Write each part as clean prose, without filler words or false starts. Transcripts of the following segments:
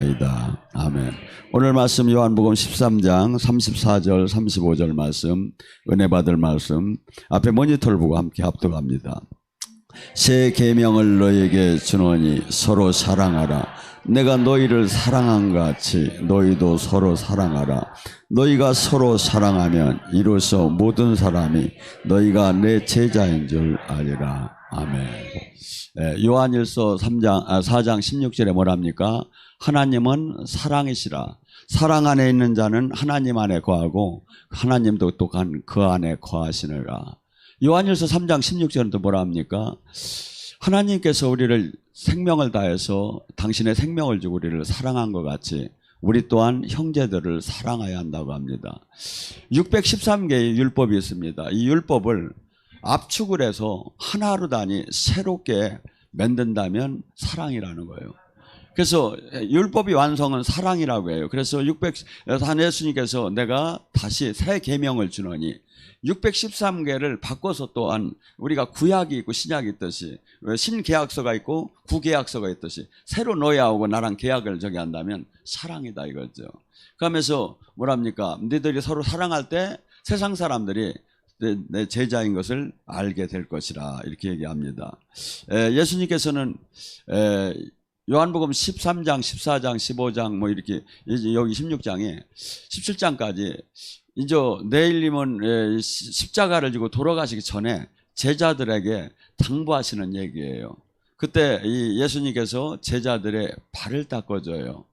아멘. 오늘 말씀 요한복음 13장 34절 35절 말씀, 은혜 받을 말씀 앞에 모니터를 보고 함께 합독합니다. 새 계명을 너희에게 주노니 서로 사랑하라. 내가 너희를 사랑한 같이 너희도 서로 사랑하라. 너희가 서로 사랑하면 이로써 모든 사람이 너희가 내 제자인 줄 알리라. 아멘. 요한일서 4장 16절에 뭐랍니까? 하나님은 사랑이시라. 사랑 안에 있는 자는 하나님 안에 거하고 하나님도 또한 그 안에 거하시느라. 요한일서 3장 16절은 또 뭐라 합니까? 하나님께서 우리를 생명을 다해서 당신의 생명을 주고 우리를 사랑한 것 같이 우리 또한 형제들을 사랑해야 한다고 합니다. 613개의 율법이 있습니다. 이 율법을 압축을 해서 하나로 단위 새롭게 만든다면 사랑이라는 거예요. 그래서 율법의 완성은 사랑이라고 해요. 그래서 예수님께서 내가 다시 새 계명을 주노니 613개를 바꿔서 또한 우리가 구약이 있고 신약이 있듯이 신계약서가 있고 구계약서가 있듯이 새로 너희하고 나랑 계약을 저기 한다면 사랑이다 이거죠. 그러면서 뭐랍니까? 너희들이 서로 사랑할 때 세상 사람들이 내 제자인 것을 알게 될 것이라 이렇게 얘기합니다. 예수님께서는 요한복음 13장, 14장, 15장 뭐 이렇게 여기 16장에 17장까지 이제 내일이면 십자가를 지고 돌아가시기 전에 제자들에게 당부하시는 얘기예요. 그때 이 예수님께서 제자들의 발을 닦아줘요.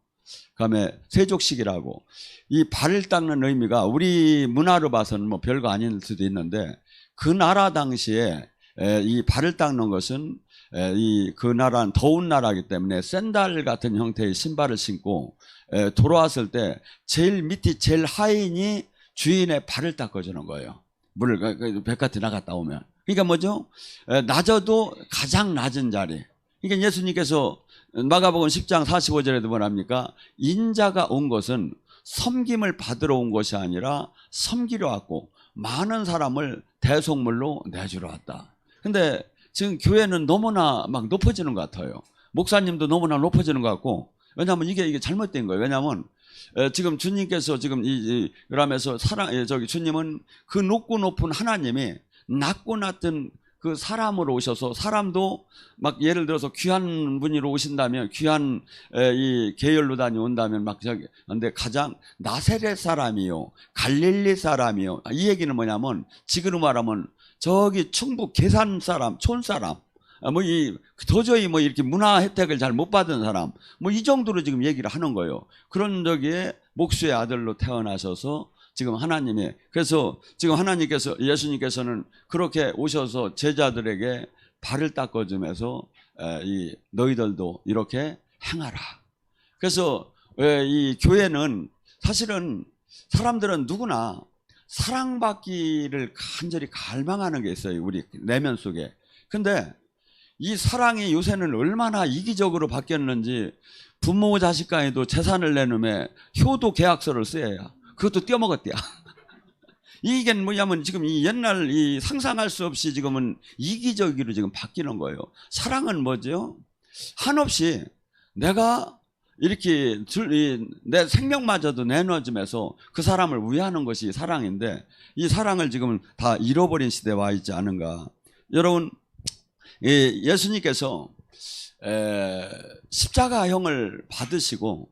그다음에 세족식이라고. 이 발을 닦는 의미가 우리 문화로 봐서는 뭐 별거 아닐 수도 있는데 그 나라 당시에 이 발을 닦는 것은 그 나라는 더운 나라이기 때문에 샌들 같은 형태의 신발을 신고 돌아왔을 때 제일 밑이 제일 하인이 주인의 발을 닦아주는 거예요. 물을 백화티 나갔다 오면. 그러니까 뭐죠? 낮아도 가장 낮은 자리. 그러니까 예수님께서 마가복음 10장 45절에도 뭐랍니까? 인자가 온 것은 섬김을 받으러 온 것이 아니라 섬기러 왔고 많은 사람을 대속물로 내주러 왔다. 근데 지금 교회는 너무나 막 높아지는 것 같아요. 목사님도 너무나 높아지는 것 같고, 왜냐하면 이게 잘못된 거예요. 왜냐하면 지금 주님께서 지금 그러면서 주님은 그 높고 높은 하나님이 낮고 낮은 그 사람으로 오셔서 사람도 막 예를 들어서 귀한 분으로 오신다면 귀한 이 계열로 다녀온다면 막 저기 근데 가장 나세렛 사람이요 갈릴리 사람이요 이 얘기는 뭐냐면 지금 말하면 저기 충북 계산 사람 촌 사람 뭐 도저히 뭐 이렇게 문화 혜택을 잘 못 받은 사람 뭐 이 정도로 지금 얘기를 하는 거예요. 그런 저기에 목수의 아들로 태어나셔서 지금 하나님이 그래서 지금 하나님께서 예수님께서는 그렇게 오셔서 제자들에게 발을 닦아주면서 너희들도 이렇게 행하라. 그래서 이 교회는 사실은 사람들은 누구나 사랑받기를 간절히 갈망하는 게 있어요. 우리 내면 속에. 근데 이 사랑이 요새는 얼마나 이기적으로 바뀌었는지 부모 자식 간에도 재산을 내놓으면 효도 계약서를 써야 그것도 떼어먹었대요. 이게 뭐냐면 지금 이 옛날 이 상상할 수 없이 지금은 이기적으로 지금 바뀌는 거예요. 사랑은 뭐죠? 한없이 내가 이렇게 내 생명마저도 내놓아주면서 그 사람을 위하는 것이 사랑인데 이 사랑을 지금 다 잃어버린 시대에 와 있지 않은가. 여러분 예수님께서 십자가형을 받으시고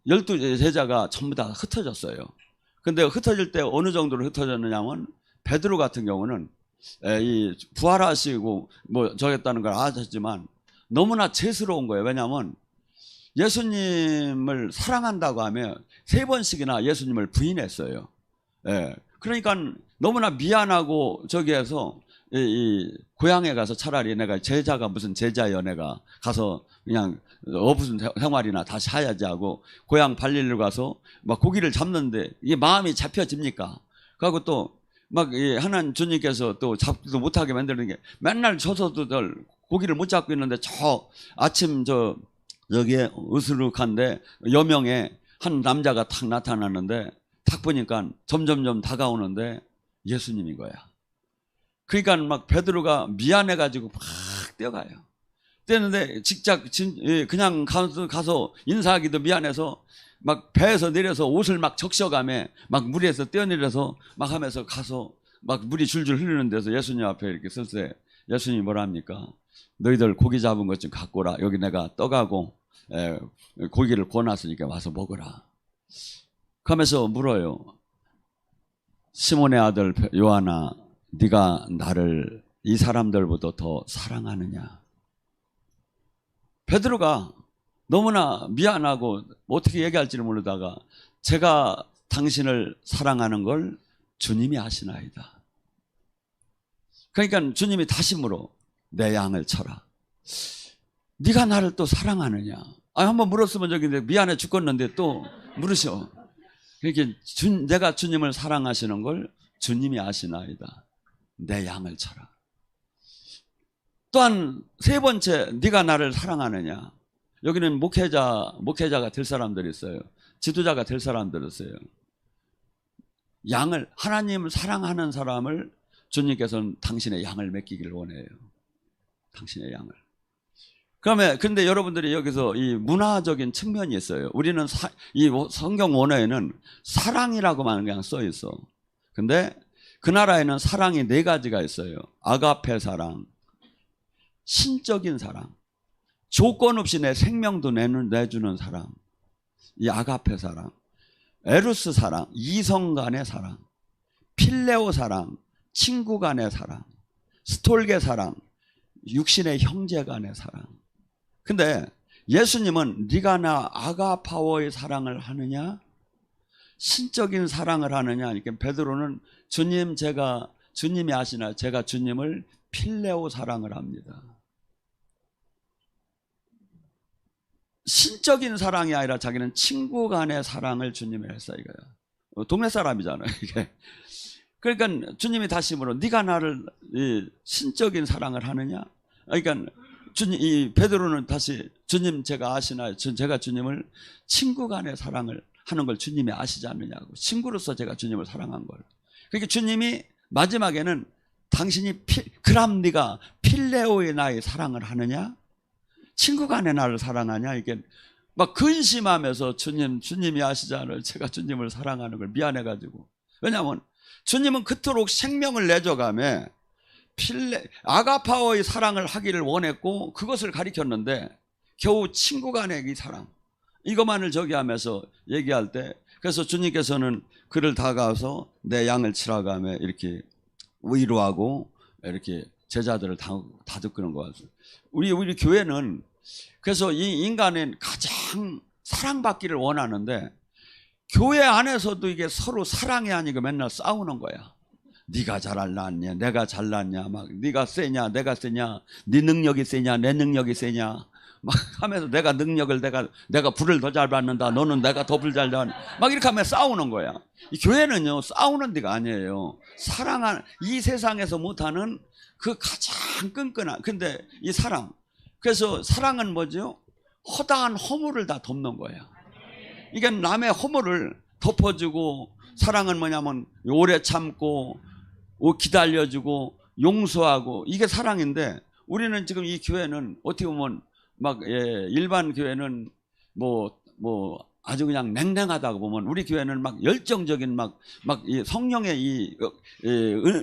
12 제자가 전부 다 흩어졌어요. 근데 흩어질 때 어느 정도로 흩어졌느냐면 베드로 같은 경우는 이 부활하시고 뭐 저겠다는 걸 아셨지만 너무나 죄스러운 거예요. 왜냐하면 예수님을 사랑한다고 하면 3번씩이나 예수님을 부인했어요. 그러니까 너무나 미안하고 저기에서 이 고향에 가서 차라리 내가 제자가 무슨 제자여 내가 가서 그냥 무슨 생활이나 다시 해야지 하고 고향 발리로 가서 막 고기를 잡는데 이게 마음이 잡혀집니까? 그리고 또 막 하나님 주님께서 또 잡지도 못하게 만드는 게 맨날 저서도들 고기를 못 잡고 있는데 저 아침 여기에 으스룩한데 여명에 한 남자가 탁 나타나는데 탁 보니까 점점점 다가오는데 예수님인 거야. 그러니까 막 베드로가 미안해가지고 막 뛰어가요. 됐는데 직접 그냥 가서 인사하기도 미안해서 막 배에서 내려서 옷을 막 적셔가며 막 물에서 뛰어내려서 막 하면서 가서 막 물이 줄줄 흐르는 데서 예수님 앞에 이렇게 설 때 예수님이 뭐라 합니까? 너희들 고기 잡은 것 좀 갖고 오라. 여기 내가 떡하고 고기를 구워놨으니까 와서 먹어라. 그러면서 물어요. 시몬의 아들 요한아, 네가 나를 이 사람들보다 더 사랑하느냐? 베드로가 너무나 미안하고 어떻게 얘기할지를 모르다가 제가 당신을 사랑하는 걸 주님이 아시나이다. 그러니까 주님이 다시 물어. 내 양을 쳐라. 네가 나를 또 사랑하느냐? 한번 물었으면 저기인데 미안해 죽겠는데 또 물으셔. 그러니까 내가 주님을 사랑하시는 걸 주님이 아시나이다. 내 양을 쳐라. 또한 세 번째, 네가 나를 사랑하느냐? 여기는 목회자가 될 사람들이 있어요. 지도자가 될 사람들이 있어요. 양을, 하나님을 사랑하는 사람을 주님께서는 당신의 양을 맡기기를 원해요. 당신의 양을. 근데 여러분들이 여기서 이 문화적인 측면이 있어요. 우리는 이 성경 원어에는 사랑이라고만 그냥 써 있어. 근데 그 나라에는 사랑이 네 가지가 있어요. 아가페 사랑, 신적인 사랑, 조건 없이 내 생명도 내주는 사랑, 이 아가페 사랑, 에루스 사랑, 이성 간의 사랑, 필레오 사랑, 친구 간의 사랑, 스톨게 사랑, 육신의 형제 간의 사랑. 근데 예수님은 네가 나 아가파워의 사랑을 하느냐, 신적인 사랑을 하느냐. 그러니까 베드로는 주님이 아시나 제가 주님을 필레오 사랑을 합니다. 신적인 사랑이 아니라 자기는 친구 간의 사랑을 주님이 했어. 이거야. 동네 사람이잖아요, 이게. 그러니까 주님이 다시 물어. 네가 나를 신적인 사랑을 하느냐? 그러니까 이 베드로는 다시 주님 제가 아시나요? 제가 주님을 친구 간의 사랑을 하는 걸 주님이 아시지 않느냐고. 친구로서 제가 주님을 사랑한 걸. 그러니까 주님이 마지막에는 당신이 그럼 네가 필레오의 나의 사랑을 하느냐? 친구 간의 나를 사랑하냐? 이게 막 근심하면서 주님이 아시지 않을 제가 주님을 사랑하는 걸 미안해가지고. 왜냐하면 주님은 그토록 생명을 내줘가며 아가파워의 사랑을 하기를 원했고 그것을 가리켰는데 겨우 친구 간의 이 사랑 이것만을 저기 하면서 얘기할 때 그래서 주님께서는 그를 다가와서 내 양을 치라가며 이렇게 위로하고 이렇게 제자들을 다독이는 것 같아요. 우리 교회는 그래서 이 인간은 가장 사랑받기를 원하는데 교회 안에서도 이게 서로 사랑이 아니고 맨날 싸우는 거야. 네가 잘났냐, 내가 잘났냐, 막 네가 세냐, 내가 세냐, 네 능력이 세냐, 내 능력이 세냐, 막 하면서 내가 불을 더 잘 받는다, 너는 내가 더 불 잘 받는다, 막 이렇게 하면 싸우는 거야. 이 교회는요 싸우는 데가 아니에요. 사랑하는 이 세상에서 못하는 그 가장 끈끈한. 근데 이 사랑. 그래서 사랑은 뭐죠? 허다한 허물을 다 덮는 거야. 이게 남의 허물을 덮어주고 사랑은 뭐냐면 오래 참고 기다려주고 용서하고 이게 사랑인데 우리는 지금 이 교회는 어떻게 보면 막 일반 교회는 뭐 아주 그냥 냉랭하다고 보면 우리 교회는 막 열정적인 막 이 성령의 이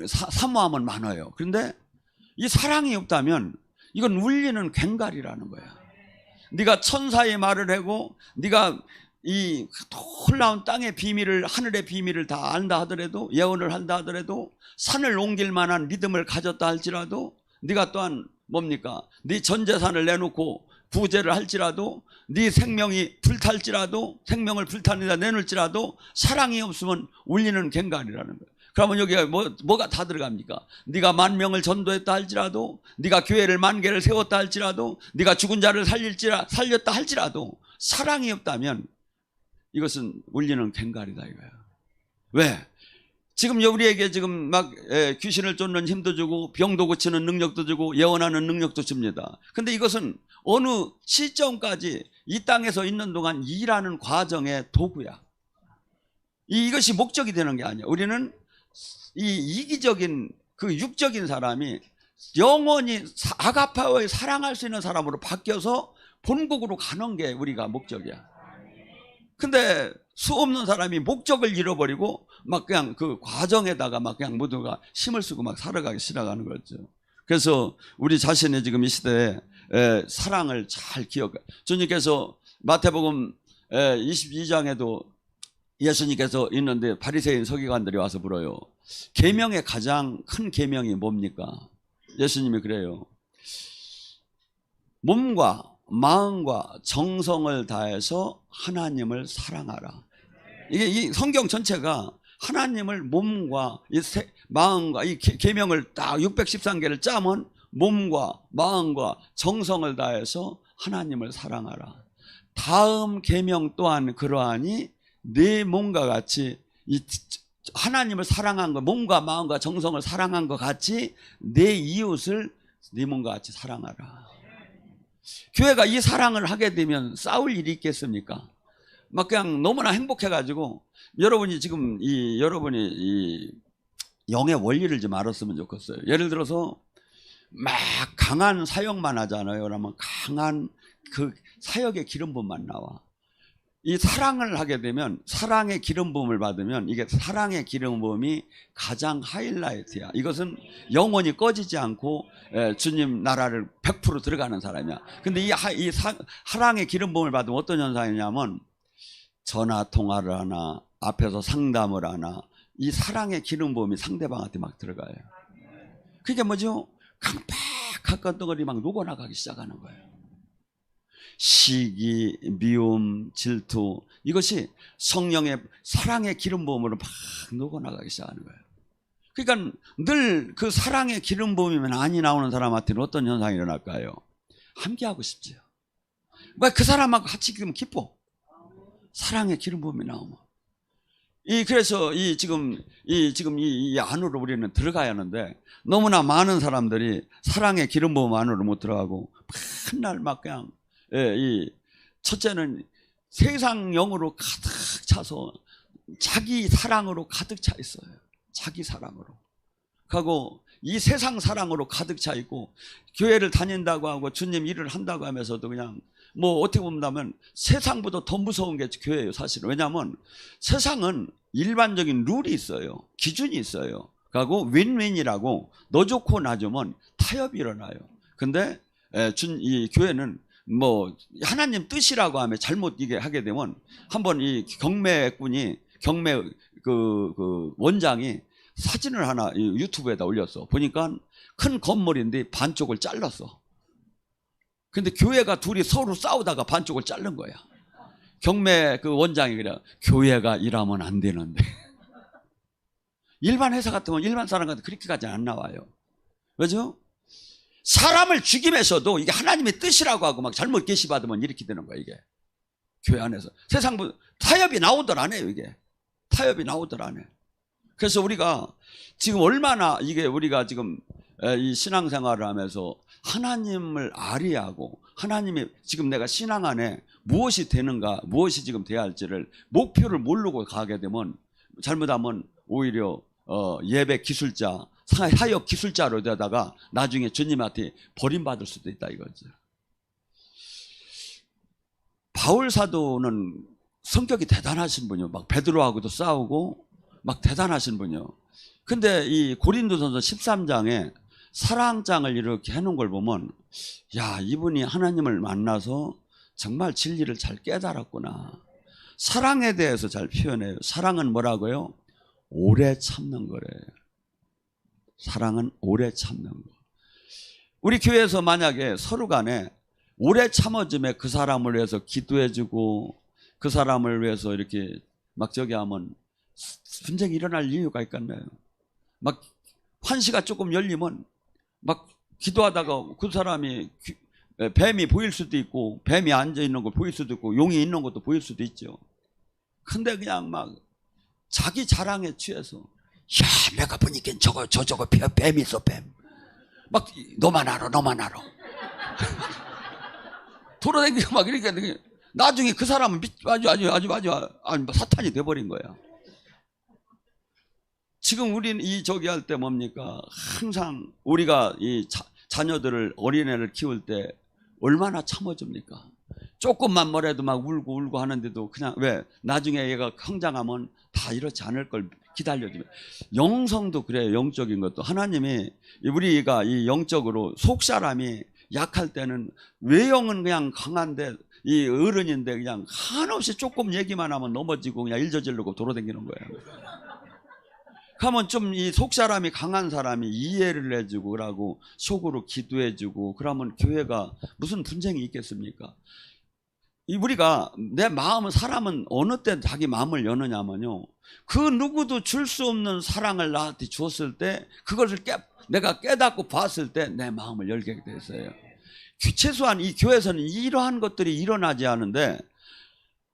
사모함은 많아요. 그런데 이 사랑이 없다면 이건 울리는 괭갈이라는 거야. 네가 천사의 말을 하고 네가 이 놀라운 땅의 비밀을 하늘의 비밀을 다 안다 하더라도 예언을 한다 하더라도 산을 옮길 만한 믿음을 가졌다 할지라도 네가 또한 뭡니까? 네 전 재산을 내놓고 구제를 할지라도 네 생명이 불탈지라도 생명을 불타는데 내놓을지라도 사랑이 없으면 울리는 괭갈이라는 거예요. 그러면 여기가 뭐가 다 들어갑니까? 네가 10,000명을 전도했다 할지라도 네가 교회를 10,000개를 세웠다 할지라도 네가 죽은 자를 살렸다 할지라도 사랑이 없다면 이것은 울리는 괭갈이다 이거야. 왜? 지금 우리에게 지금 막 귀신을 쫓는 힘도 주고 병도 고치는 능력도 주고 예언하는 능력도 줍니다. 근데 이것은 어느 시점까지 이 땅에서 있는 동안 일하는 과정의 도구야. 이것이 목적이 되는 게 아니야. 우리는 이 이기적인 그 육적인 사람이 영원히 아가파오의 사랑할 수 있는 사람으로 바뀌어서 본국으로 가는 게 우리가 목적이야. 근데 수 없는 사람이 목적을 잃어버리고 막 그냥 그 과정에다가 막 그냥 모두가 힘을 쓰고 막 살아가기 시작하는 거죠. 그래서 우리 자신의 지금 이 시대에 사랑을 잘 기억해. 주님께서 마태복음 22장에도 예수님께서 있는데 바리새인 서기관들이 와서 물어요. 계명의 가장 큰 계명이 뭡니까? 예수님이 그래요. 몸과 마음과 정성을 다해서 하나님을 사랑하라. 이게 이 성경 전체가 하나님을 몸과 이 마음과 이 계명을 딱 613개를 짜면 몸과 마음과 정성을 다해서 하나님을 사랑하라. 다음 계명 또한 그러하니 내 몸과 같이 이 하나님을 사랑한 것, 몸과 마음과 정성을 사랑한 것 같이 내 이웃을 네 몸과 같이 사랑하라. 교회가 이 사랑을 하게 되면 싸울 일이 있겠습니까? 막 그냥 너무나 행복해가지고 여러분이 지금 여러분이 이 영의 원리를 좀 알았으면 좋겠어요. 예를 들어서 막 강한 사역만 하잖아요. 그러면 강한 그 사역의 기름 부음만 나와. 이 사랑을 하게 되면 사랑의 기름 부음을 받으면 이게 사랑의 기름 부음이 가장 하이라이트야. 이것은 영원히 꺼지지 않고 주님 나라를 100% 들어가는 사람이야. 근데 이 사랑의 기름 부음을 받으면 어떤 현상이냐면 전화 통화를 하나 앞에서 상담을 하나 이 사랑의 기름 부음이 상대방한테 막 들어가요. 그게 뭐죠? 깜빡한 덩어리 막 녹아나가기 시작하는 거예요. 시기, 미움, 질투, 이것이 성령의 사랑의 기름 부음으로 막 녹아나가기 시작하는 거예요. 그러니까 늘 그 사랑의 기름 부음이면 안이 나오는 사람한테는 어떤 현상이 일어날까요? 함께하고 싶지요. 그 사람하고 같이 기면 기뻐. 사랑의 기름 부음이 나오면. 그래서 지금 이 안으로 우리는 들어가야 하는데 너무나 많은 사람들이 사랑의 기름 부음 안으로 못 들어가고 맨날 막 그냥 첫째는 세상 영으로 가득 차서 자기 사랑으로 가득 차 있어요. 자기 사랑으로. 하고 이 세상 사랑으로 가득 차 있고 교회를 다닌다고 하고 주님 일을 한다고 하면서도 그냥 뭐 어떻게 본다면 세상보다 더 무서운 게 교회예요, 사실은. 왜냐하면 세상은 일반적인 룰이 있어요. 기준이 있어요. 그리고 윈윈이라고 너 좋고 나 좋으면 타협이 일어나요. 근데 이 교회는 뭐 하나님 뜻이라고 하면 잘못 이게 하게 되면 한번 이 경매 그 원장이 사진을 하나 유튜브에다 올렸어. 보니까 큰 건물인데 반쪽을 잘랐어. 근데 교회가 둘이 서로 싸우다가 반쪽을 자른 거야. 경매 그 원장이 그래. 교회가 이러면 안 되는데. 일반 회사 같으면 일반 사람 같으면 그렇게까지 안 나와요. 왜죠? 사람을 죽임에서도 이게 하나님의 뜻이라고 하고 막 잘못 계시받으면 이렇게 되는 거야, 이게. 교회 안에서. 세상보다 타협이 나오들 안 해요, 이게. 타협이 나오들 안 해. 그래서 우리가 지금 얼마나 우리가 지금 이 신앙생활을 하면서 하나님을 아리하고 하나님이 지금 내가 신앙 안에 무엇이 되는가, 무엇이 지금 돼야 할지를 목표를 모르고 가게 되면 잘못하면 오히려 예배 기술자, 사역 기술자로 되다가 나중에 주님한테 버림받을 수도 있다 이거죠. 바울 사도는 성격이 대단하신 분이요. 막 베드로하고도 싸우고 막 대단하신 분이요. 근데 이 고린도전서 13장에 사랑장을 이렇게 해놓은 걸 보면 야, 이분이 하나님을 만나서 정말 진리를 잘 깨달았구나. 사랑에 대해서 잘 표현해요. 사랑은 뭐라고요? 오래 참는 거래요. 사랑은 오래 참는 거. 우리 교회에서 만약에 서로 간에 오래 참아주면 그 사람을 위해서 기도해주고 그 사람을 위해서 이렇게 막 저기 하면 분쟁이 일어날 이유가 있겠나요? 막 환시가 조금 열리면 막 기도하다가 그 사람이 뱀이 보일 수도 있고 뱀이 앉아있는 걸 보일 수도 있고 용이 있는 것도 보일 수도 있죠. 근데 그냥 막 자기 자랑에 취해서 야, 내가 보니까 저거 뱀이 있어, 뱀. 막 너만 알아. 돌아다니고 막 이렇게 나중에 그 사람은 아주 사탄이 돼버린 거야. 지금 우리는 이 저기 할 때 뭡니까? 항상 우리가 이 자녀들을, 어린애를 키울 때 얼마나 참아줍니까? 조금만 뭐래도 막 울고 울고 하는데도 그냥 왜? 나중에 얘가 성장하면 다 이렇지 않을 걸 기다려주면. 영성도 그래요. 영적인 것도. 하나님이 우리가 이 영적으로 속 사람이 약할 때는 외형은 그냥 강한데 이 어른인데 그냥 한없이 조금 얘기만 하면 넘어지고 그냥 일저지르고 돌아다니는 거예요. 그러면 좀 이 속 사람이 강한 사람이 이해를 해주고 그러고 속으로 기도해주고 그러면 교회가 무슨 분쟁이 있겠습니까? 우리가 내 마음은, 사람은 어느 때 자기 마음을 여느냐면요, 그 누구도 줄 수 없는 사랑을 나한테 주었을 때 그것을 내가 깨닫고 봤을 때 내 마음을 열게 됐어요. 최소한 이 교회에서는 이러한 것들이 일어나지 않은데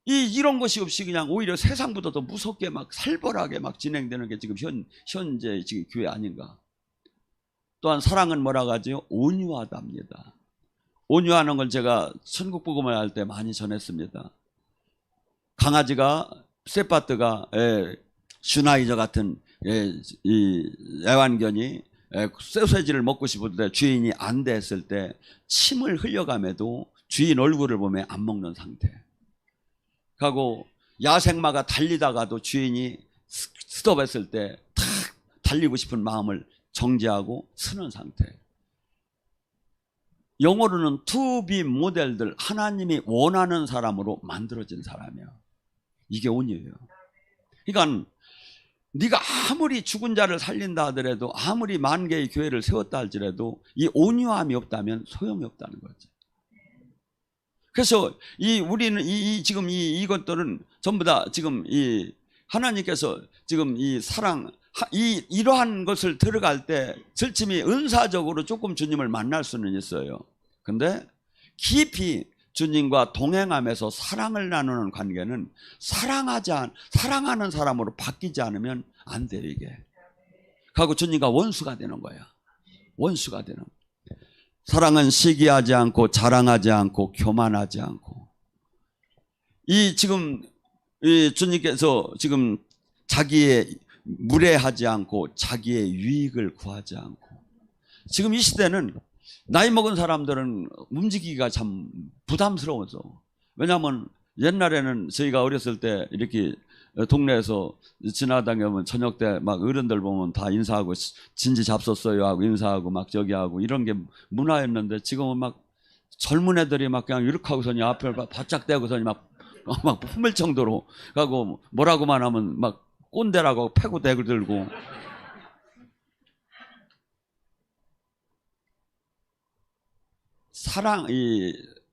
이런 것이 없이 그냥 오히려 세상보다 더 무섭게 막 살벌하게 막 진행되는 게 지금 현재 지금 교회 아닌가. 또한 사랑은 뭐라고 하죠? 온유하답니다. 온유하는 걸 제가 천국복음을 할 때 많이 전했습니다. 강아지가, 세파트가, 슈나이저 같은 이 애완견이 소세지를 먹고 싶을 때 주인이 안 됐을 때 침을 흘려감에도 주인 얼굴을 보면 안 먹는 상태. 하고 야생마가 달리다가도 주인이 스톱했을 때 탁 달리고 싶은 마음을 정지하고 서는 상태. 영어로는 to be 모델들, 하나님이 원하는 사람으로 만들어진 사람이야. 이게 온유예요. 그러니까 네가 아무리 죽은 자를 살린다 하더라도, 아무리 만 개의 교회를 세웠다 할지라도 이 온유함이 없다면 소용이 없다는 거지. 그래서 우리는 지금 이것들은 전부 다 지금 하나님께서 지금 이 사랑, 이러한 것을 들어갈 때 절침이 은사적으로 조금 주님을 만날 수는 있어요. 근데 깊이 주님과 동행하면서 사랑을 나누는 관계는 사랑하는 사람으로 바뀌지 않으면 안 돼요, 이게. 하고 주님과 원수가 되는 거야. 원수가 되는 거야. 사랑은 시기하지 않고 자랑하지 않고 교만하지 않고. 지금 주님께서 지금 자기의 무례하지 않고 자기의 유익을 구하지 않고. 지금 이 시대는 나이 먹은 사람들은 움직이기가 참 부담스러워서. 왜냐하면 옛날에는 저희가 어렸을 때 이렇게 동네에서 지나다니면 저녁 때 막 어른들 보면 다 인사하고 진지 잡섰어요 하고 인사하고 막 저기 하고 이런 게 문화였는데, 지금은 막 젊은 애들이 막 그냥 이렇게 하고서니 앞을 바짝 대고서니 막 품을 정도로 하고 뭐라고만 하면 막 꼰대라고 패고 대고 들고.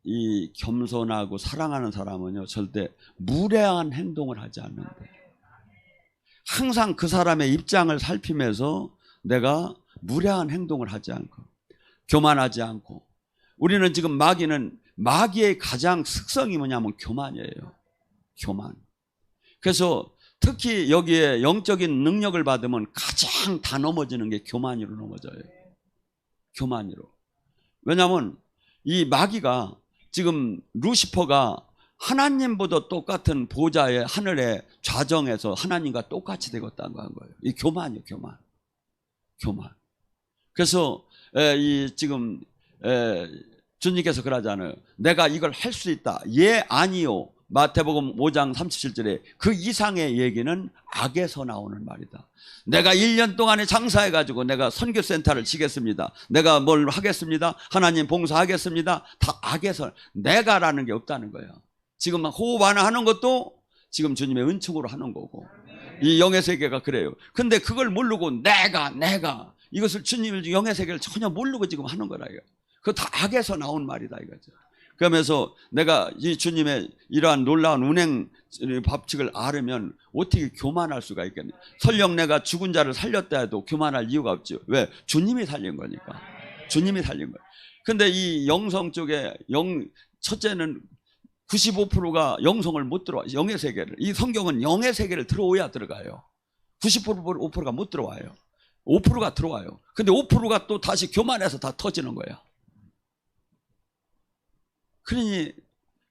이 겸손하고 사랑하는 사람은요, 절대 무례한 행동을 하지 않는데, 항상 그 사람의 입장을 살피면서 내가 무례한 행동을 하지 않고 교만하지 않고. 우리는 지금 마귀의 가장 특성이 뭐냐면 교만이에요. 교만. 그래서 특히 여기에 영적인 능력을 받으면 가장 다 넘어지는 게 교만으로 넘어져요. 교만으로. 왜냐하면 이 마귀가 지금 루시퍼가 하나님보다 똑같은 보좌의 하늘의 좌정에서 하나님과 똑같이 되었다는 거예요. 이 교만이에요, 교만. 교만. 그래서 지금 주님께서 그러잖아요. 내가 이걸 할 수 있다. 예, 아니요. 마태복음 5장 37절에 그 이상의 얘기는 악에서 나오는 말이다. 내가 1년 동안에 장사해가지고 내가 선교센터를 지겠습니다. 내가 뭘 하겠습니다. 하나님 봉사하겠습니다. 다 악에서, 내가라는 게 없다는 거예요. 지금 호흡 하나 하는 것도 지금 주님의 은총으로 하는 거고. 이 영의 세계가 그래요. 근데 그걸 모르고 내가 이것을 주님의 영의 세계를 전혀 모르고 지금 하는 거라. 그거 다 악에서 나온 말이다 이거죠. 그러면서 내가 이 주님의 이러한 놀라운 운행 법칙을 알으면 어떻게 교만할 수가 있겠냐. 설령 내가 죽은 자를 살렸다 해도 교만할 이유가 없죠. 왜? 주님이 살린 거니까. 주님이 살린 거예요. 근데 이 영성 쪽에 첫째는 95%가 영성을 못 들어와요. 영의 세계를. 이 성경은 영의 세계를 들어오야 들어가요. 95%가 못 들어와요. 5%가 들어와요. 근데 5%가 또 다시 교만해서 다 터지는 거예요. 그러니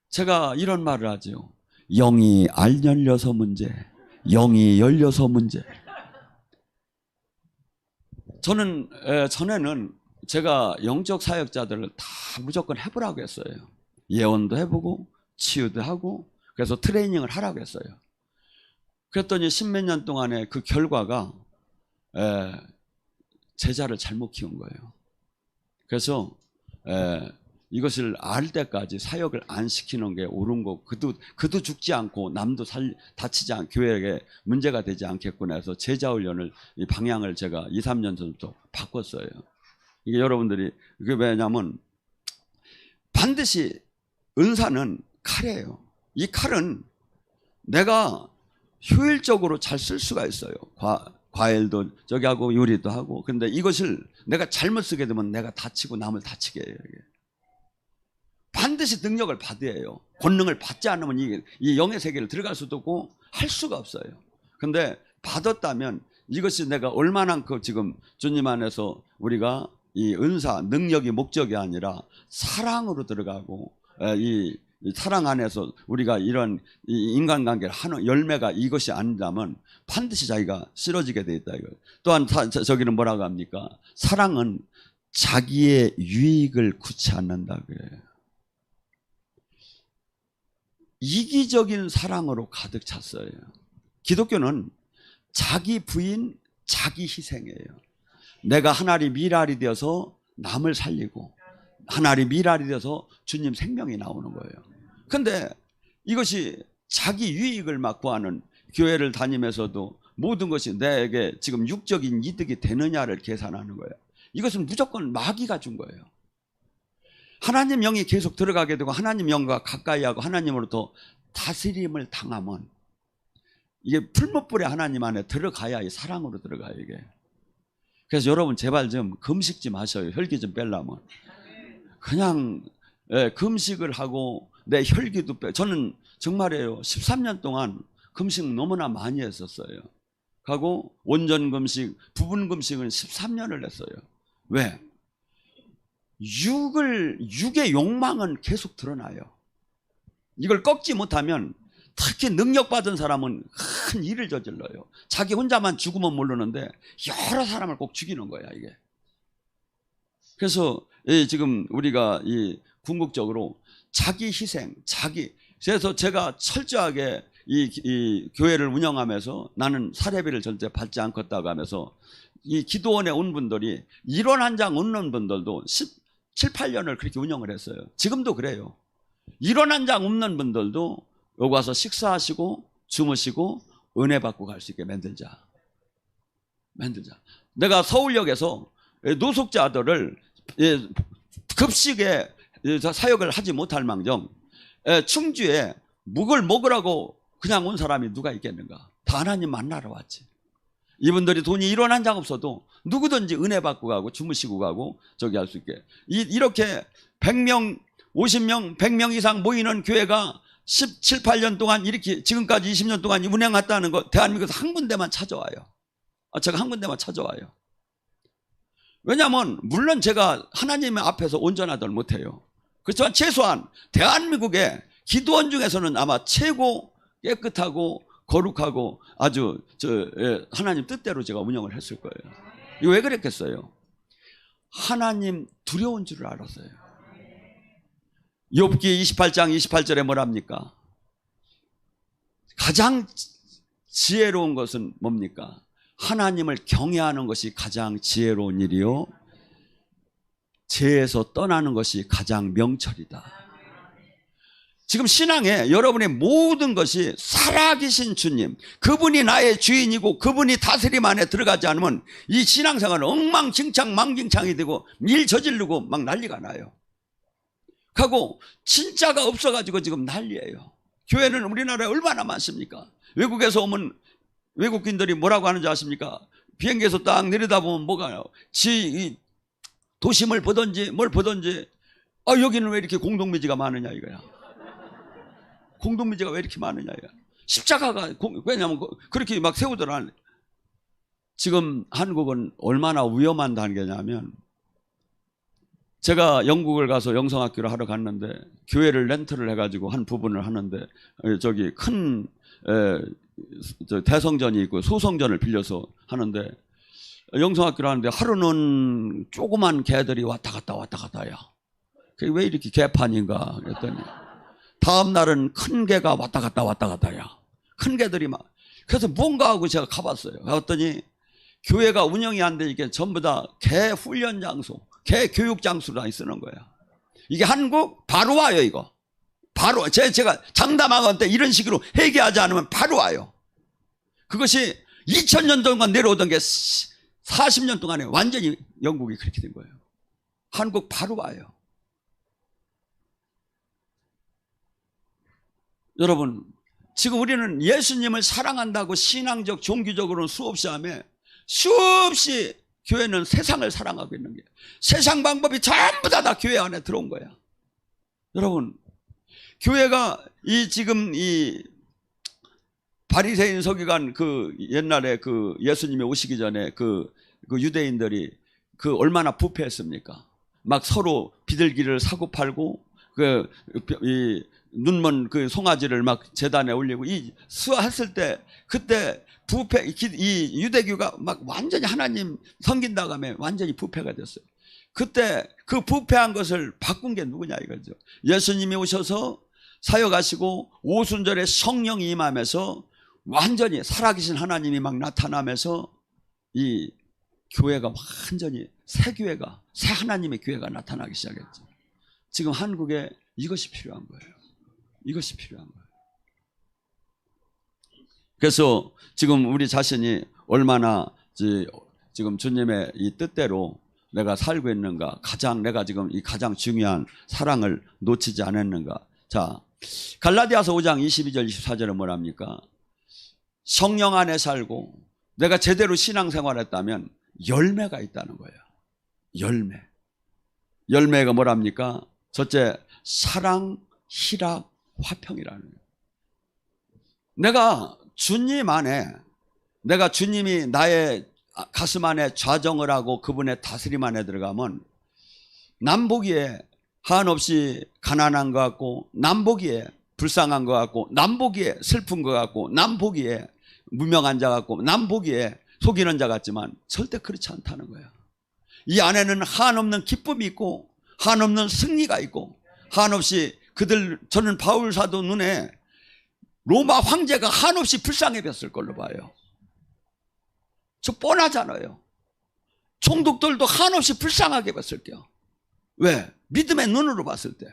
제가 이런 말을 하죠. 영이 알 열려서 문제, 영이 열려서 문제. 저는 전에는 제가 영적 사역자들을 다 무조건 해보라고 했어요. 예언도 해보고 치유도 하고 그래서 트레이닝을 하라고 했어요. 그랬더니 10몇 년 동안의 그 결과가 제자를 잘못 키운 거예요. 그래서 이것을 알 때까지 사역을 안 시키는 게 옳은 거. 그도 죽지 않고 남도 다치지 않고 교회에 문제가 되지 않겠구나 해서 제자 훈련을 이 방향을 제가 2, 3년 전부터 바꿨어요. 이게 여러분들이 그게 왜냐면 반드시 은사는 칼이에요. 이 칼은 내가 효율적으로 잘 쓸 수가 있어요. 과일도 저기 하고 요리도 하고. 근데 이것을 내가 잘못 쓰게 되면 내가 다치고 남을 다치게 해요. 이게. 반드시 능력을 받아야 해요. 권능을 받지 않으면 이 영의 세계를 들어갈 수도 없고 할 수가 없어요. 근데 받았다면 이것이 내가 얼마나 지금 주님 안에서 우리가 이 은사, 능력이 목적이 아니라 사랑으로 들어가고 이 사랑 안에서 우리가 이런 인간관계를 하는 열매가 이것이 아니라면 반드시 자기가 쓰러지게 돼 있다. 이거. 또한 저기는 뭐라고 합니까? 사랑은 자기의 유익을 구치 않는다 그래요. 이기적인 사랑으로 가득 찼어요. 기독교는 자기 부인, 자기 희생이에요. 내가 하나리 미랄이 되어서 남을 살리고 하나리 미랄이 되어서 주님 생명이 나오는 거예요. 근데 이것이 자기 유익을 막 구하는 교회를 다니면서도 모든 것이 내게 지금 육적인 이득이 되느냐를 계산하는 거예요. 이것은 무조건 마귀가 준 거예요. 하나님 영이 계속 들어가게 되고 하나님 영과 가까이 하고 하나님으로부터 다스림을 당하면 이게 풀무불에 하나님 안에 들어가야 이 사랑으로 들어가요 이게. 그래서 여러분 제발 좀 금식 좀 하셔요. 혈기 좀 빼려면. 그냥 금식을 하고 내 혈기도 빼. 저는 정말이에요. 13년 동안 금식 너무나 많이 했었어요. 하고 온전 금식, 부분 금식은 13년을 했어요. 왜? 육의 욕망은 계속 드러나요. 이걸 꺾지 못하면 특히 능력받은 사람은 큰 일을 저질러요. 자기 혼자만 죽으면 모르는데 여러 사람을 꼭 죽이는 거야 이게. 그래서 지금 우리가 궁극적으로 자기 희생, 그래서 제가 철저하게 이 교회를 운영하면서 나는 사례비를 절대 받지 않겠다고 하면서 이 기도원에 온 분들이 1원 한 장 없는 분들도 7, 8년을 그렇게 운영을 했어요. 지금도 그래요. 1원 한 장 없는 분들도 여기 와서 식사하시고 주무시고 은혜 받고 갈 수 있게 만들자. 내가 서울역에서 노숙자들을 급식에 사역을 하지 못할 망정 충주에 묵을 먹으라고 그냥 온 사람이 누가 있겠는가. 다 하나님 만나러 왔지. 이분들이 돈이 1원 한 장 없어도 누구든지 은혜 받고 가고 주무시고 가고 저기 할 수 있게. 이렇게 100명, 50명, 100명 이상 모이는 교회가 17, 8년 동안 이렇게 지금까지 20년 동안 운행했다는 거 대한민국에서 한 군데만 찾아와요. 제가 한 군데만 찾아와요. 왜냐하면 물론 제가 하나님의 앞에서 온전하들 못해요. 그렇지만 최소한 대한민국의 기도원 중에서는 아마 최고 깨끗하고 거룩하고 아주 하나님 뜻대로 제가 운영을 했을 거예요. 이거 왜 그랬겠어요? 하나님 두려운 줄을 알았어요. 욥기 28장 28절에 뭐랍니까? 가장 지혜로운 것은 뭡니까? 하나님을 경외하는 것이 가장 지혜로운 일이요 죄에서 떠나는 것이 가장 명철이다. 지금 신앙에 여러분의 모든 것이 살아계신 주님, 그분이 나의 주인이고 그분이 다스림 안에 들어가지 않으면 이 신앙생활은 엉망진창 망진창이 되고 일 저지르고 막 난리가 나요. 하고 진짜가 없어가지고 지금 난리예요. 교회는 우리나라에 얼마나 많습니까? 외국에서 오면 외국인들이 뭐라고 하는지 아십니까? 비행기에서 딱 내려다보면 뭐가요? 도심을 보든지 뭘 보든지 여기는 왜 이렇게 공동묘지가 많으냐 이거야. 공동묘지가 왜 이렇게 많으냐 이거야. 십자가가 왜냐하면 그렇게 막 세우더라. 지금 한국은 얼마나 위험한 단계냐면 제가 영국을 가서 영성학교를 하러 갔는데 교회를 렌트를 해가지고 한 부분을 하는데 저기 큰 대성전이 있고 소성전을 빌려서 하는데 영성학교를 하는데 하루는 조그만 개들이 왔다 갔다야. 그게 왜 이렇게 개판인가 그랬더니 다음 날은 큰 개가 왔다 갔다야. 큰 개들이 막. 그래서 뭔가 하고 제가 가봤어요. 갔더니 교회가 운영이 안 되니까 전부 다 개 훈련 장소, 개 교육 장소로 쓰는 거야. 이게 한국 바로 와요, 이거. 바로. 제가 장담하건대 이런 식으로 회개하지 않으면 바로 와요. 그것이 2000년 동안 내려오던 게 40년 동안에 완전히 영국이 그렇게 된 거예요. 한국 바로 와요. 여러분, 지금 우리는 예수님을 사랑한다고 신앙적, 종교적으로는 수없이 하며 수없이 교회는 세상을 사랑하고 있는 게 세상 방법이 전부 다 교회 안에 들어온 거야. 여러분, 교회가 지금 바리새인 서기관 옛날에 예수님이 오시기 전에 그 유대인들이 얼마나 부패했습니까? 막 서로 비둘기를 사고 팔고 눈먼 송아지를 막 제단에 올리고 수화했을 때 그때 부패 이 유대교가 막 완전히 하나님 섬긴다고 하면 완전히 부패가 됐어요. 그때 그 부패한 것을 바꾼 게 누구냐 이거죠. 예수님이 오셔서 사역하시고 오순절에 성령이 임하면서 완전히 살아계신 하나님이 막 나타나면서 이 교회가 완전히 새 교회가, 새 하나님의 교회가 나타나기 시작했죠. 지금 한국에 이것이 필요한 거예요. 이것이 필요한 거예요. 그래서 지금 우리 자신이 얼마나 지금 주님의 이 뜻대로 내가 살고 있는가, 내가 지금 이 가장 중요한 사랑을 놓치지 않았는가. 자, 갈라디아서 5장 22절 24절은 뭐랍니까? 성령 안에 살고 내가 제대로 신앙생활했다면 열매가 있다는 거예요. 열매가 뭐랍니까? 첫째, 사랑, 희락, 화평이라는 거예요. 내가 주님이 나의 가슴 안에 좌정을 하고 그분의 다스림 안에 들어가면 남 보기에 한없이 가난한 것 같고, 남 보기에 불쌍한 것 같고, 남 보기에 슬픈 것 같고, 남 보기에 무명한 자 같고, 남 보기에 속이는 자 같지만 절대 그렇지 않다는 거예요. 이 안에는 한없는 기쁨이 있고 한없는 승리가 있고 한없이 저는 바울 사도 눈에 로마 황제가 한없이 불쌍해 뵀을 걸로 봐요. 저 뻔하잖아요. 총독들도 한없이 불쌍하게 봤을게요. 왜? 믿음의 눈으로 봤을 때.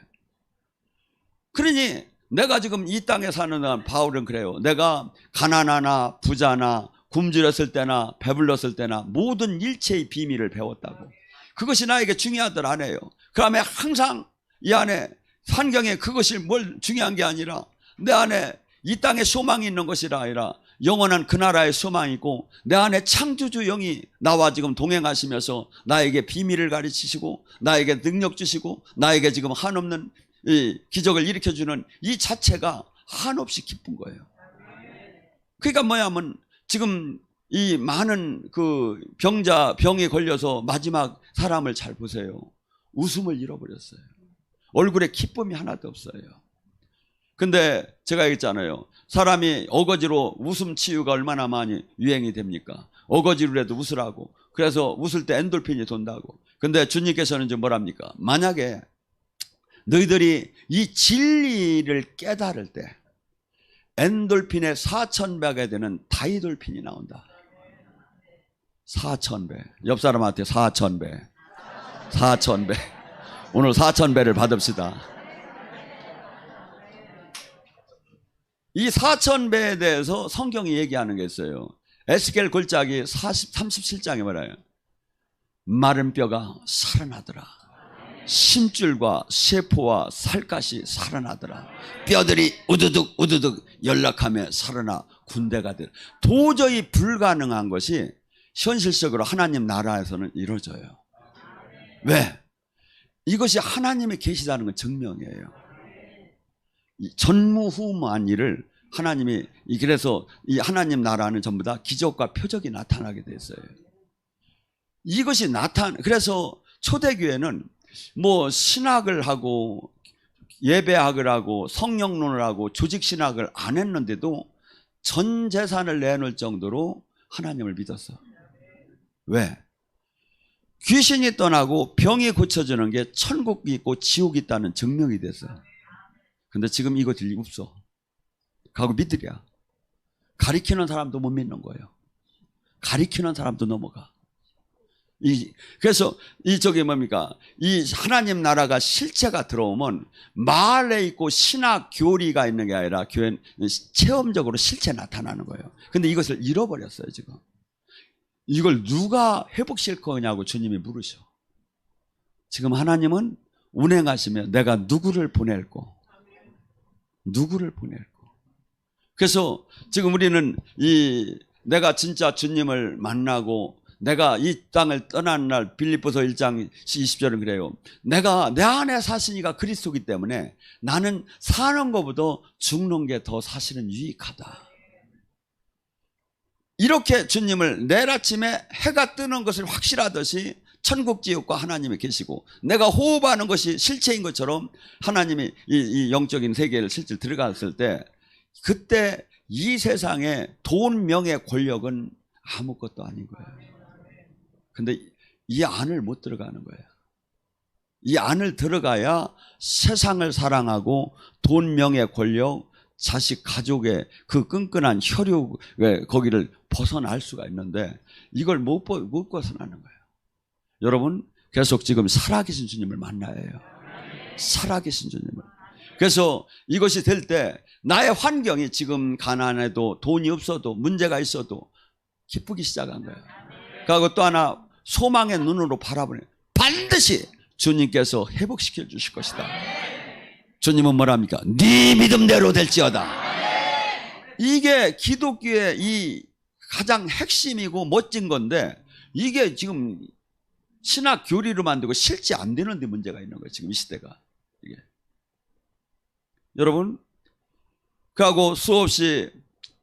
그러니 내가 지금 이 땅에 사는 바울은 그래요. 내가 가난하나 부자나 굶주렸을 때나 배불렀을 때나 모든 일체의 비밀을 배웠다고. 그것이 나에게 중요하들 안 해요. 그다음에 항상 이 안에 환경에 그것이 뭘 중요한 게 아니라 내 안에 이 땅에 소망이 있는 것이 아니라 영원한 그 나라의 소망이 있고 내 안에 창조주 영이 나와 지금 동행하시면서 나에게 비밀을 가르치시고 나에게 능력 주시고 나에게 지금 한없는 이 기적을 일으켜주는 이 자체가 한없이 기쁜 거예요. 그러니까 뭐냐면 지금 이 많은 병에 걸려서 마지막 사람을 잘 보세요. 웃음을 잃어버렸어요. 얼굴에 기쁨이 하나도 없어요. 근데 제가 얘기했잖아요. 사람이 어거지로 웃음 치유가 얼마나 많이 유행이 됩니까? 어거지로라도 웃으라고. 그래서 웃을 때 엔돌핀이 돈다고. 근데 주님께서는 이제 뭐랍니까? 만약에 너희들이 이 진리를 깨달을 때 엔돌핀의 4000배가 되는 다이돌핀이 나온다. 4000배. 옆 사람한테 4000배. 4000배. 오늘 4000배를 받읍시다. 이 4000배에 대해서 성경이 얘기하는 게 있어요. 에스겔 골짜기 37장에 뭐라요? 마른 뼈가 살아나더라. 심줄과 세포와 살갗이 살아나더라. 뼈들이 우두둑 연락하며 살아나 군대가 돼. 도저히 불가능한 것이 현실적으로 하나님 나라에서는 이루어져요. 왜? 이것이 하나님의 계시다는 건 증명이에요. 전무후무한 일을 하나님이, 그래서 이 하나님 나라는 전부 다 기적과 표적이 나타나게 됐어요. 이것이 그래서 초대교회는 뭐 신학을 하고 예배학을 하고 성령론을 하고 조직신학을 안 했는데도 전 재산을 내놓을 정도로 하나님을 믿었어. 왜? 귀신이 떠나고 병이 고쳐지는 게 천국이 있고 지옥이 있다는 증명이 됐어요. 근데 지금 이것들이 없어. 가고 믿으랴. 가리키는 사람도 못 믿는 거예요. 가리키는 사람도 넘어가. 그래서 저게 뭡니까? 이 하나님 나라가 실체가 들어오면 말에 있고 신학 교리가 있는 게 아니라 교회는 체험적으로 실체 나타나는 거예요. 근데 이것을 잃어버렸어요, 지금. 이걸 누가 회복시킬 거냐고 주님이 물으셔. 지금 하나님은 운행하시면 내가 누구를 보낼고. 그래서 지금 우리는 내가 진짜 주님을 만나고 내가 이 땅을 떠나는 날 빌립보서 1장 20절은 그래요. 내가 내 안에 사시니까 그리스도이기 때문에 나는 사는 것보다 죽는 게 더 사실은 유익하다. 이렇게 주님을 내일 아침에 해가 뜨는 것을 확실하듯이 천국 지옥과 하나님이 계시고 내가 호흡하는 것이 실체인 것처럼 하나님이 이 영적인 세계를 실제 들어갔을 때 그때 이 세상에 돈, 명예, 권력은 아무것도 아닌 거예요. 근데 이 안을 못 들어가는 거예요. 이 안을 들어가야 세상을 사랑하고 돈, 명예, 권력, 자식, 가족의 그 끈끈한 혈육의 거기를 벗어날 수가 있는데 이걸 못 벗어나는 거예요. 여러분 계속 지금 살아계신 주님을 만나야 해요. 살아계신 주님을. 그래서 이것이 될 때 나의 환경이 지금 가난해도 돈이 없어도 문제가 있어도 기쁘기 시작한 거예요. 그리고 또 하나 소망의 눈으로 바라보니 반드시 주님께서 회복시켜 주실 것이다. 주님은 뭐랍니까? 네 믿음대로 될지어다. 이게 기독교의 이 가장 핵심이고 멋진 건데 이게 지금 신학 교리로 만들고 실제 안 되는 데 문제가 있는 거예요. 지금 이 시대가. 이게. 여러분 그하고 수없이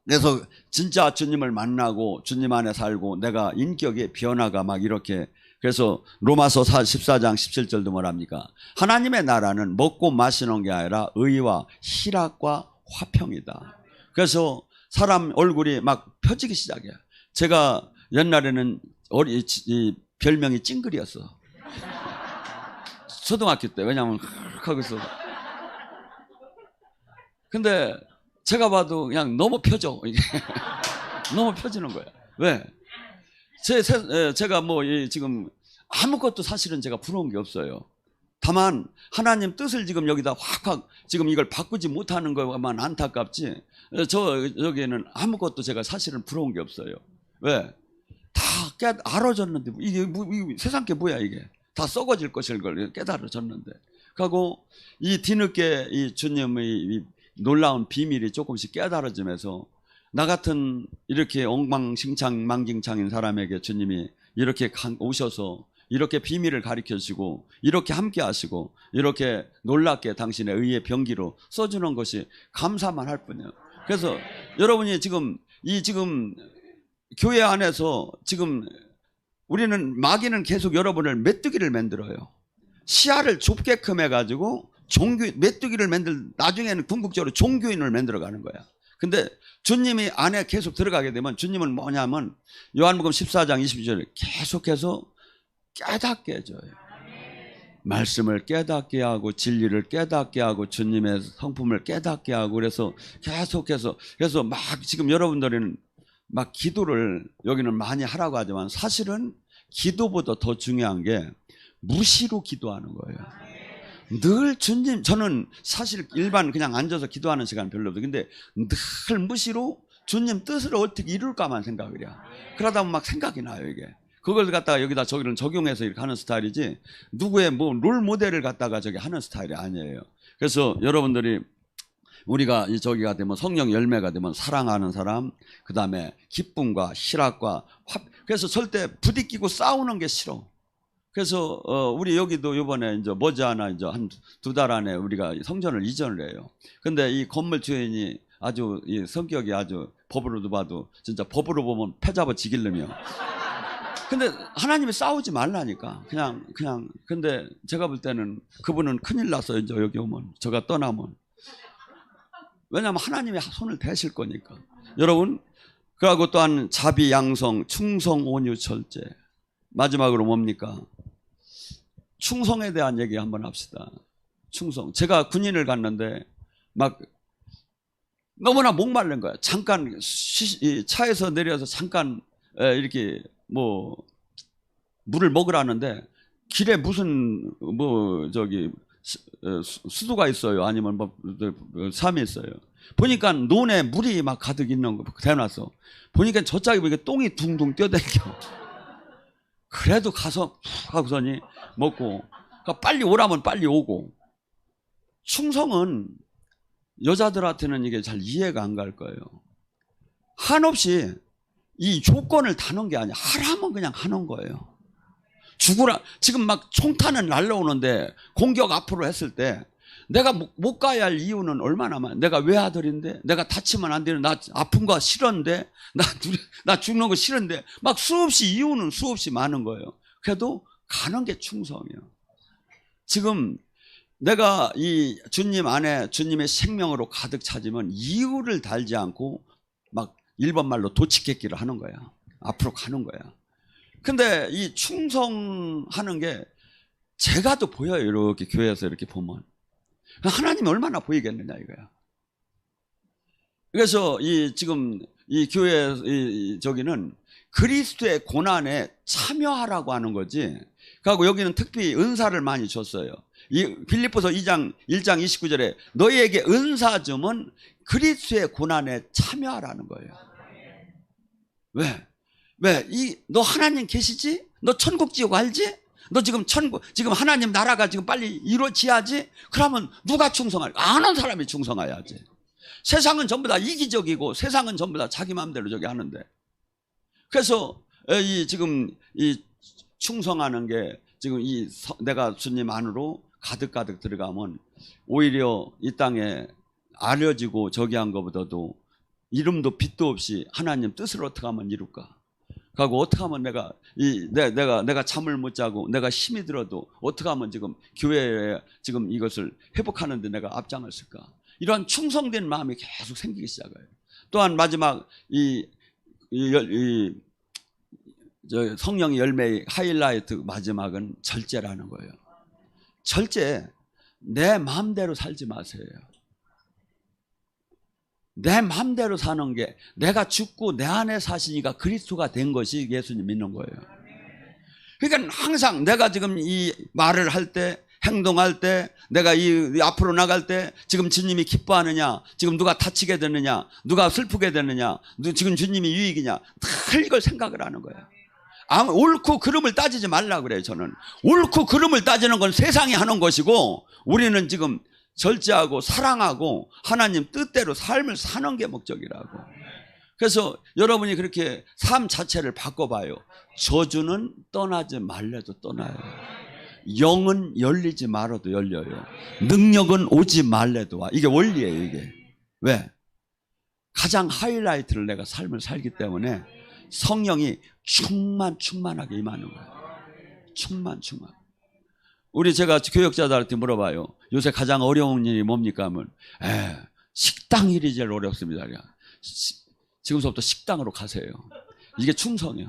그래서 진짜 주님을 만나고 주님 안에 살고 내가 인격의 변화가 막 이렇게 그래서 로마서 14장 17절도 뭐랍니까? 하나님의 나라는 먹고 마시는 게 아니라 의와 희락과 화평이다. 그래서 사람 얼굴이 막 펴지기 시작해요. 제가 옛날에는 별명이 찡그리였어. 초등학교 때. 왜냐하면 하고서. 근데 제가 봐도 그냥 너무 펴져. 이게 너무 펴지는 거야. 왜? 제가 뭐 지금 아무것도 사실은 제가 부러운 게 없어요. 다만 하나님 뜻을 지금 여기다 확 지금 이걸 바꾸지 못하는 것만 안타깝지 저기에는 아무것도 제가 사실은 부러운 게 없어요. 왜? 다 알아졌는데 이게 세상 게 뭐야 이게 다 썩어질 것일 걸 깨달아졌는데 그리고 이 뒤늦게 이 주님의 이 놀라운 비밀이 조금씩 깨달아지면서 나 같은 이렇게 엉망진창 망진창인 사람에게 주님이 이렇게 오셔서 이렇게 비밀을 가르쳐주시고 이렇게 함께 하시고 이렇게 놀랍게 당신의 의의 병기로 써주는 것이 감사만 할 뿐이에요. 그래서 여러분이 지금 교회 안에서 지금 우리는 마귀는 계속 여러분을 메뚜기를 만들어요. 시야를 좁게끔 해가지고 메뚜기를 나중에는 궁극적으로 종교인을 만들어가는 거야. 근데 주님이 안에 계속 들어가게 되면 주님은 뭐냐면 요한복음 14장 22절에 계속해서 깨닫게 해줘요. 말씀을 깨닫게 하고 진리를 깨닫게 하고 주님의 성품을 깨닫게 하고 그래서 계속해서 그래서 막 지금 여러분들은 막 기도를 여기는 많이 하라고 하지만 사실은 기도보다 더 중요한 게 무시로 기도하는 거예요. 늘 주님 저는 사실 일반 그냥 앉아서 기도하는 시간 별로 없어요. 근데 늘 무시로 주님 뜻을 어떻게 이룰까만 생각을 해요. 그러다 보면 막 생각이 나요 이게. 그걸 갖다가 여기다 저기를 적용해서 이렇게 하는 스타일이지 누구의 뭐 롤 모델을 갖다가 저기 하는 스타일이 아니에요. 그래서 여러분들이 우리가 저기가 되면 성령 열매가 되면 사랑하는 사람 그 다음에 기쁨과 희락과 그래서 절대 부딪히고 싸우는 게 싫어. 그래서 우리 여기도 이번에 이제 머지않아 이제 한 2달 안에 우리가 성전을 이전을 해요. 근데 이 건물 주인이 아주 이 성격이 아주 법으로도 봐도 진짜 법으로 보면 패잡아 지길 놈이요. 근데 하나님이 싸우지 말라니까 그냥 근데 제가 볼 때는 그분은 큰일 났어요. 이제 여기 오면 저가 떠나면 왜냐하면 하나님이 손을 대실 거니까. 여러분 그리고 또한 자비 양성 충성 온유 절제 마지막으로 뭡니까? 충성에 대한 얘기 한번 합시다. 충성. 제가 군인을 갔는데 막 너무나 목마른 거야. 잠깐 차에서 내려서 잠깐 이렇게 뭐 물을 먹으라는데 길에 무슨 뭐 저기 수도가 있어요. 아니면 뭐 삶이 있어요. 보니까 논에 물이 막 가득 있는 거 대놨어. 보니까 저짝에 보니까 똥이 둥둥 뛰어다니겨. 그래도 가서 푹 하고서니 먹고, 그러니까 빨리 오라면 빨리 오고. 충성은 여자들한테는 이게 잘 이해가 안 갈 거예요. 한없이 이 조건을 다는 게 아니야. 하라면 그냥 하는 거예요. 죽으라. 지금 막 총탄은 날라오는데 공격 앞으로 했을 때 내가 못 가야 할 이유는 얼마나 많아. 내가 외아들인데, 내가 다치면 안 되는, 나 아픈 거 싫은데, 나 죽는 거 싫은데, 막 수없이 이유는 수없이 많은 거예요. 그래도 가는 게 충성이에요. 지금 내가 이 주님 안에 주님의 생명으로 가득 차지면 이유를 달지 않고 막 일본 말로 도치겠기를 하는 거야. 앞으로 가는 거야. 근데 이 충성하는 게 제가 또 보여요. 이렇게 교회에서 이렇게 보면. 하나님이 얼마나 보이겠느냐 이거야. 그래서 지금 이 교회 저기는 그리스도의 고난에 참여하라고 하는 거지. 그리고 여기는 특히 은사를 많이 줬어요. 이 빌립보서 1장 29절에 너희에게 은사 주면 그리스도의 고난에 참여하라는 거예요. 왜? 너 하나님 계시지? 너 천국 지옥 알지? 너 지금 지금 하나님 나라가 지금 빨리 이루어져야지? 그러면 누가 충성할까? 아는 사람이 충성해야지. 세상은 전부 다 이기적이고 세상은 전부 다 자기 마음대로 저기 하는데. 그래서 지금 이 충성하는 게 지금 내가 주님 안으로 가득 들어가면 오히려 이 땅에 알려지고 저기 한 것보다도 이름도 빛도 없이 하나님 뜻을 어떻게 하면 이룰까? 그리고 어떻게 하면 내가 잠을 못 자고 내가 힘이 들어도 어떻게 하면 지금 교회에 지금 이것을 회복하는데 내가 앞장을 쓸까? 이러한 충성된 마음이 계속 생기기 시작해요. 또한 마지막 성령의 열매의 하이라이트 마지막은 절제라는 거예요. 절제. 내 마음대로 살지 마세요. 내 마음대로 사는 게 내가 죽고 내 안에 사시니까 그리스도가 된 것이 예수님 믿는 거예요. 그러니까 항상 내가 지금 이 말을 할 때, 행동할 때, 내가 이 앞으로 나갈 때 지금 주님이 기뻐하느냐, 지금 누가 다치게 되느냐, 누가 슬프게 되느냐, 지금 주님이 유익이냐, 다 이걸 생각을 하는 거예요. 옳고 그름을 따지지 말라 그래요. 저는 옳고 그름을 따지는 건 세상이 하는 것이고 우리는 지금 절제하고 사랑하고 하나님 뜻대로 삶을 사는 게 목적이라고. 그래서 여러분이 그렇게 삶 자체를 바꿔봐요. 저주는 떠나지 말래도 떠나요. 영은 열리지 말아도 열려요. 능력은 오지 말래도 와. 이게 원리예요. 이게 왜? 가장 하이라이트를 내가 삶을 살기 때문에 성령이 충만하게 임하는 거예요. 충만. 우리 제가 교역자들한테 물어봐요. 요새 가장 어려운 일이 뭡니까 하면 식당 일이 제일 어렵습니다. 지금부터 식당으로 가세요. 이게 충성이에요.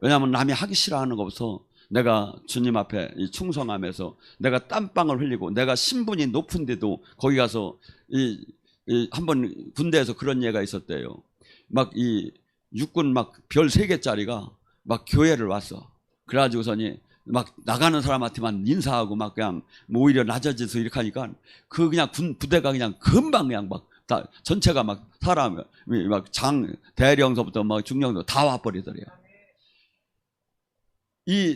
왜냐하면 남이 하기 싫어하는 것부터 내가 주님 앞에 충성하면서 내가 땀방울 흘리고 내가 신분이 높은데도 거기 가서 한번 군대에서 그런 예가 있었대요. 막 육군 막 별 3개짜리가 막 교회를 왔어. 그래가지고서니 막 나가는 사람한테만 인사하고 막 그냥 뭐 오히려 낮아져서 이렇게 하니까 그 그냥 부대가 그냥 금방 그냥 막 다 전체가 막 사람 막 대령서부터 막 중령도 다 와버리더래요.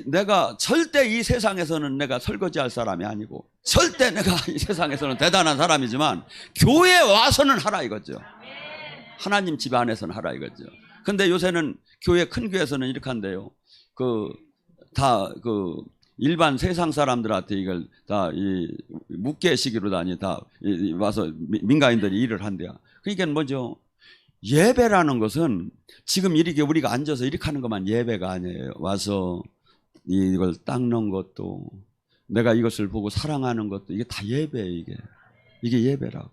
내가 절대 이 세상에서는 내가 설거지할 사람이 아니고 절대 내가 이 세상에서는 대단한 사람이지만 교회에 와서는 하라 이거죠. 하나님 집 안에서는 하라 이거죠. 근데 요새는 큰 교회에서는 이렇게 한대요. 일반 세상 사람들한테 이걸 다 묵계시기로 다 와서 민간인들이 일을 한대요. 그러니까 뭐죠? 예배라는 것은 지금 이렇게 우리가 앉아서 이렇게 하는 것만 예배가 아니에요. 와서 이걸 닦는 것도 내가 이것을 보고 사랑하는 것도 이게 다 예배예요. 이게 예배라고.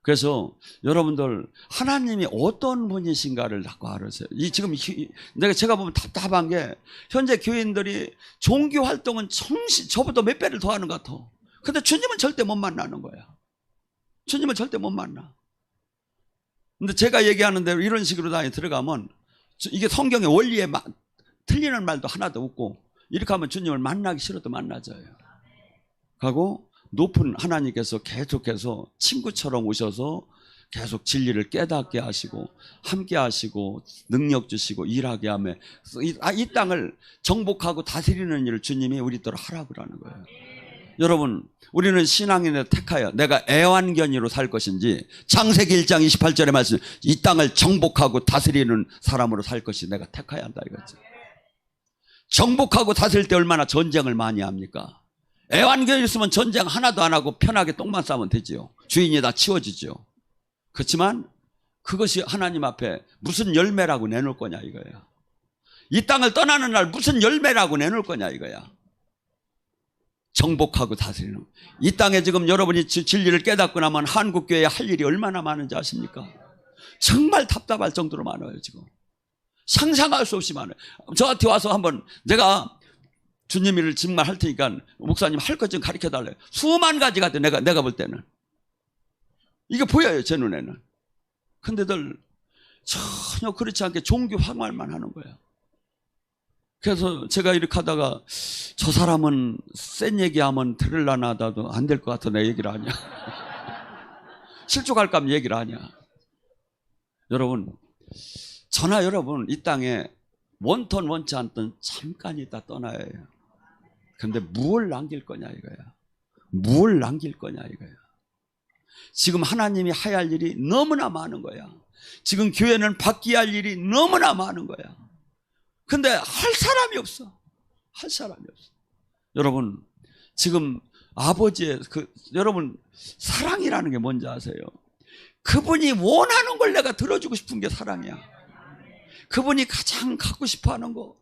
그래서 여러분들 하나님이 어떤 분이신가를 자꾸 알으세요. 지금 제가 보면 답답한 게 현재 교인들이 종교 활동은 저보다 몇 배를 더 하는 것 같아. 근데 주님은 절대 못 만나는 거야. 주님은 절대 못 만나. 근데 제가 얘기하는 대로 이런 식으로 들어가면 이게 성경의 원리에 틀리는 말도 하나도 없고 이렇게 하면 주님을 만나기 싫어도 만나져요. 하고 높은 하나님께서 계속해서 친구처럼 오셔서 계속 진리를 깨닫게 하시고 함께 하시고 능력 주시고 일하게 하며 이 땅을 정복하고 다스리는 일을 주님이 우리더러 하라고 하는 거예요. 여러분, 우리는 신앙인을 택하여 내가 애완견이로 살 것인지 창세기 1장 28절의 말씀, 이 땅을 정복하고 다스리는 사람으로 살 것이 내가 택해야 한다 이거죠. 정복하고 다스릴 때 얼마나 전쟁을 많이 합니까? 애완견이 있으면 전쟁 하나도 안 하고 편하게 똥만 싸면 되지요. 주인이 다 치워주죠. 그렇지만 그것이 하나님 앞에 무슨 열매라고 내놓을 거냐 이거야. 이 땅을 떠나는 날 무슨 열매라고 내놓을 거냐 이거야. 정복하고 다스리는. 이 땅에 지금 여러분이 진리를 깨닫고 나면 한국교회에 할 일이 얼마나 많은지 아십니까? 정말 답답할 정도로 많아요 지금. 상상할 수 없이 많아요. 저한테 와서 한번 내가 주님 일을 정말 할 테니까 목사님 할 것 좀 가르쳐 달래요. 수만 가지가 돼 내가 볼 때는. 이게 보여요 제 눈에는. 근데들 전혀 그렇지 않게 종교 활활만 하는 거예요. 그래서 제가 이렇게 하다가 저 사람은 센 얘기하면 들으려나 나도 안 될 것 같아 내 얘기를 하냐. 실족할까 하면 얘기를 하냐. 여러분, 저나 여러분 이 땅에 원턴 원치 않던 잠깐 있다 떠나야 해요. 근데 무엇을 남길 거냐 이거야. 무엇을 남길 거냐 이거야. 지금 하나님이 해야 할 일이 너무나 많은 거야. 지금 교회는 바뀌어야 할 일이 너무나 많은 거야. 근데 할 사람이 없어. 할 사람이 없어. 여러분, 지금 아버지의 여러분 사랑이라는 게 뭔지 아세요? 그분이 원하는 걸 내가 들어주고 싶은 게 사랑이야. 그분이 가장 갖고 싶어 하는 거,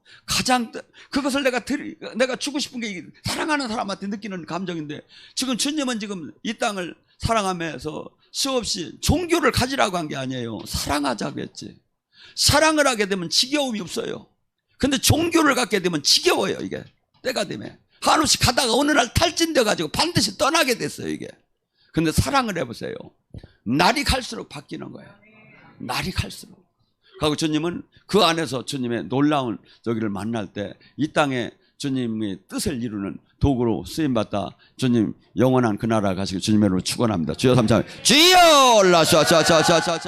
그것을 내가 주고 싶은 게 사랑하는 사람한테 느끼는 감정인데, 지금 주님은 지금 이 땅을 사랑하면서 수없이 종교를 가지라고 한 게 아니에요. 사랑하자고 했지. 사랑을 하게 되면 지겨움이 없어요. 근데 종교를 갖게 되면 지겨워요, 이게. 때가 되면. 한없이 가다가 어느 날 탈진돼가지고 반드시 떠나게 됐어요, 이게. 근데 사랑을 해보세요. 날이 갈수록 바뀌는 거예요. 날이 갈수록. 그리고 주님은 그 안에서 주님의 놀라운 저기를 만날 때 이 땅에 주님의 뜻을 이루는 도구로 쓰임받다 주님 영원한 그 나라 가시고 주님으로 축원합니다. 주여 감사합니다. 주여 올라샤샤샤샤샤